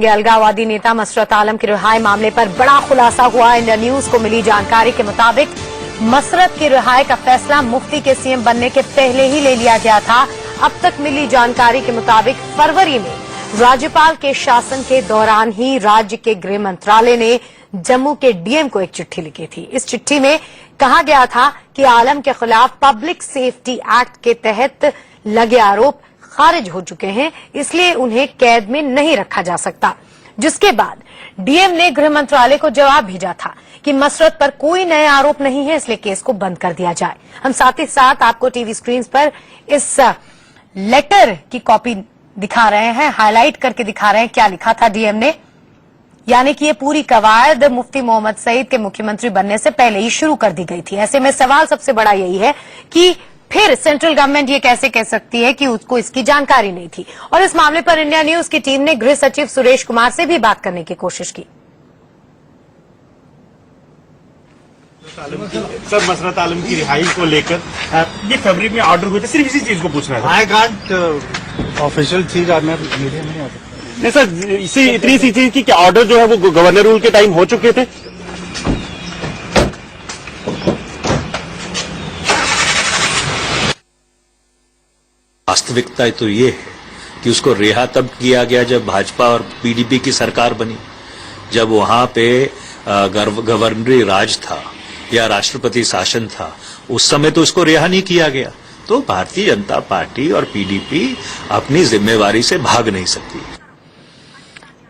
अलगाववादी नेता मसरत आलम की रिहाई मामले पर बड़ा खुलासा हुआ। इंडिया न्यूज को मिली जानकारी के मुताबिक मसरत की रिहाई का फैसला मुफ्ती के सीएम बनने के पहले ही ले लिया गया था। अब तक मिली जानकारी के मुताबिक फरवरी में राज्यपाल के शासन के दौरान ही राज्य के गृह मंत्रालय ने जम्मू के डीएम को एक चिट्ठी लिखी थी। इस चिट्ठी में कहा गया था कि आलम के खिलाफ पब्लिक सेफ्टी एक्ट के तहत लगे आरोप खारिज हो चुके हैं, इसलिए उन्हें कैद में नहीं रखा जा सकता। जिसके बाद डीएम ने गृह मंत्रालय को जवाब भेजा था कि मसरत पर कोई नए आरोप नहीं है, इसलिए केस को बंद कर दिया जाए। हम साथ ही साथ आपको टीवी स्क्रीन पर इस लेटर की कॉपी दिखा रहे हैं, हाईलाइट करके दिखा रहे हैं क्या लिखा था डीएम ने। यानी कि ये पूरी कवायद मुफ्ती मोहम्मद सईद के मुख्यमंत्री बनने से पहले ही शुरू कर दी गई थी। ऐसे में सवाल सबसे बड़ा यही है कि फिर सेंट्रल गवर्नमेंट ये कैसे कह सकती है कि उसको इसकी जानकारी नहीं थी। और इस मामले पर इंडिया न्यूज की टीम ने गृह सचिव सुरेश कुमार से भी बात करने की कोशिश की। सर, मसरत आलम की रिहाई को लेकर ये फरवरी में ऑर्डर हुए थे, सिर्फ इसी चीज को पूछना था। आई कांट ऑफिशियल चीज आज मैं मीडिया में नहीं आ सकता। नहीं सर, इतनी सी चीज की क्या ऑर्डर जो है वो गवर्नर रूल के टाइम हो चुके थे। वास्तविकता तो ये है कि उसको रिहा तब किया गया जब भाजपा और पीडीपी की सरकार बनी, जब वहां पे गवर्नरी राज था या राष्ट्रपति शासन था, उस समय तो उसको रिहा नहीं किया गया। तो भारतीय जनता पार्टी और पीडीपी अपनी जिम्मेवारी से भाग नहीं सकती।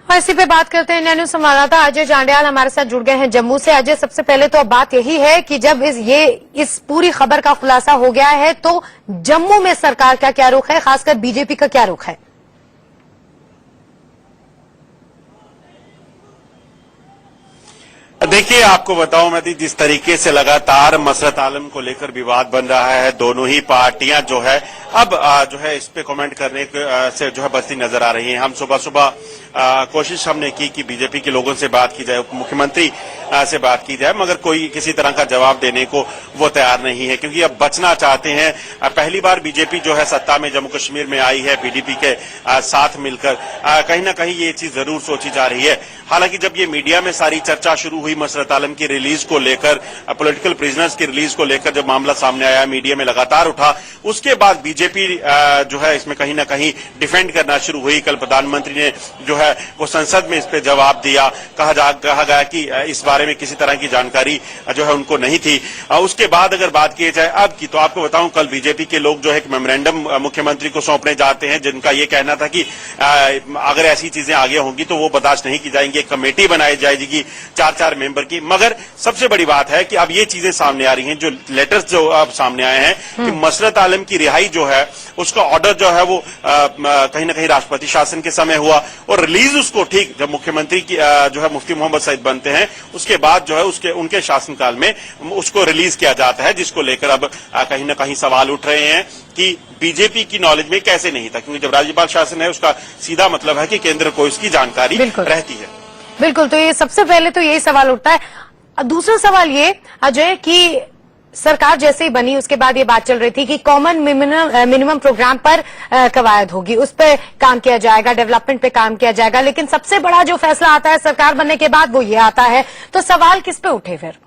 इसी पे बात करते हैं। इंडिया न्यूज संवाददाता अजय जांडियाल हमारे साथ जुड़ गए हैं जम्मू से। अजय, सबसे पहले तो अब बात यही है कि जब इस पूरी खबर का खुलासा हो गया है तो जम्मू में सरकार का क्या रुख है, खासकर बीजेपी का क्या रुख है? देखिए, आपको बताऊं मैं, जिस तरीके से लगातार मसरत आलम को लेकर विवाद बन रहा है, दोनों ही पार्टियां जो है अब जो है इस पे कमेंट करने से जो है बचती नजर आ रही हैं। हम सुबह सुबह कोशिश हमने की कि बीजेपी के लोगों से बात की जाए, उप मुख्यमंत्री से बात की जाए, मगर कोई किसी तरह का जवाब देने को वो तैयार नहीं है, क्योंकि अब बचना चाहते हैं। पहली बार बीजेपी जो है सत्ता में जम्मू कश्मीर में आई है पीडीपी के साथ मिलकर, कहीं ना कहीं ये चीज जरूर सोची जा रही है। हालांकि जब ये मीडिया में सारी चर्चा शुरू हुई मसरत आलम की रिलीज को लेकर, पॉलिटिकल प्रिजनर्स की रिलीज को लेकर जब मामला सामने आया, मीडिया में लगातार उठा, उसके बाद बीजेपी जो है इसमें कहीं ना कहीं डिफेंड करना शुरू हुई। कल प्रधानमंत्री ने जो है वो संसद में इस पे जवाब दिया, कहा गया कि इस बारे में किसी तरह की जानकारी जो है उनको नहीं थी। उसके बाद अगर बात की जाए अब की, तो आपको बताऊं कल बीजेपी के लोग जो है एक मेमोरेंडम मुख्यमंत्री को सौंपने जाते हैं, जिनका ये कहना था कि अगर ऐसी चीजें आगे होंगी तो वो बर्दाश्त नहीं की जाएंगी, एक कमेटी बनाई जाएगी 4-4 मेंबर की। मगर सबसे बड़ी बात है कि अब ये चीजें सामने आ रही हैं, जो लेटर्स जो अब सामने आए हैं कि मसरत आलम की रिहाई जो है उसका ऑर्डर जो है वो कहीं ना कहीं राष्ट्रपति शासन के समय हुआ, और रिलीज उसको ठीक जब मुख्यमंत्री की जो है मुफ्ती मोहम्मद सईद बनते हैं उसके बाद जो है उनके शासनकाल में उसको रिलीज किया जाता है, जिसको लेकर अब कहीं ना कहीं सवाल उठ रहे हैं कि बीजेपी की नॉलेज में कैसे नहीं था, क्योंकि जब राज्यपाल शासन है उसका सीधा मतलब है कि केंद्र को इसकी जानकारी रहती है। बिल्कुल, तो ये सबसे पहले तो यही सवाल उठता है। दूसरा सवाल ये अजय कि सरकार जैसे ही बनी उसके बाद ये बात चल रही थी कि कॉमन मिनिमम प्रोग्राम पर कवायद होगी, उस पर काम किया जाएगा, डेवलपमेंट पे काम किया जाएगा। लेकिन सबसे बड़ा जो फैसला आता है सरकार बनने के बाद वो ये आता है, तो सवाल किस पे उठे फिर?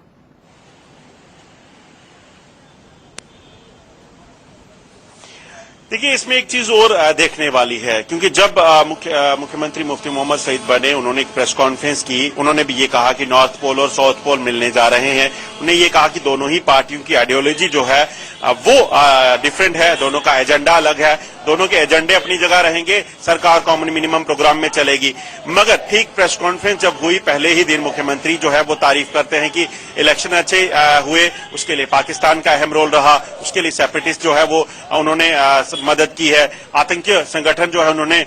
देखिए, इसमें एक चीज और देखने वाली है, क्योंकि जब मुख्यमंत्री मुफ्ती मोहम्मद सईद बने, उन्होंने एक प्रेस कॉन्फ्रेंस की, उन्होंने भी ये कहा कि नॉर्थ पोल और साउथ पोल मिलने जा रहे हैं। उन्होंने ये कहा कि दोनों ही पार्टियों की आइडियोलॉजी जो है वो डिफरेंट है, दोनों का एजेंडा अलग है, दोनों के एजेंडे अपनी जगह रहेंगे, सरकार कॉमन मिनिमम प्रोग्राम में चलेगी। मगर ठीक प्रेस कॉन्फ्रेंस जब हुई, पहले ही दिन मुख्यमंत्री जो है वो तारीफ करते हैं कि इलेक्शन अच्छे हुए, उसके लिए पाकिस्तान का अहम रोल रहा, उसके लिए सेपरेटिस्ट जो है वो उन्होंने मदद की है, आतंकी संगठन जो है उन्होंने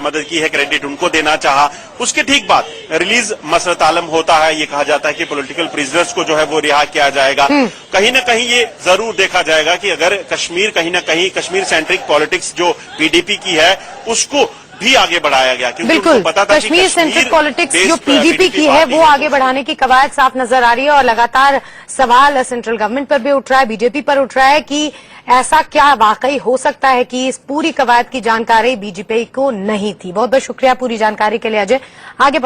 मदद की है, क्रेडिट उनको देना चाहा। उसके ठीक बाद रिलीज मसरत आलम होता है, ये कहा जाता है कि पॉलिटिकल प्रिजनर्स को जो है वो रिहा किया जाएगा। कहीं ना कहीं ये जरूर देखा जाएगा कि अगर कश्मीर कहीं ना कहीं कश्मीर सेंट्रिक पॉलिटिक्स जो पीडीपी की है उसको भी आगे बढ़ाया गया, क्योंकि बिल्कुल। उनको पता था कि कश्मीर सेंट्रिक पॉलिटिक्स जो बेस्ड पीडीपी की है वो आगे बढ़ाने की कवायद साफ नजर आ रही है और लगातार सवाल सेंट्रल गवर्नमेंट पर भी उठ रहा है, बीजेपी पर उठ रहा है कि ऐसा क्या वाकई हो सकता है कि इस पूरी कवायद की जानकारी बीजेपी को नहीं थी। बहुत बहुत शुक्रिया पूरी जानकारी के लिए अजय। आगे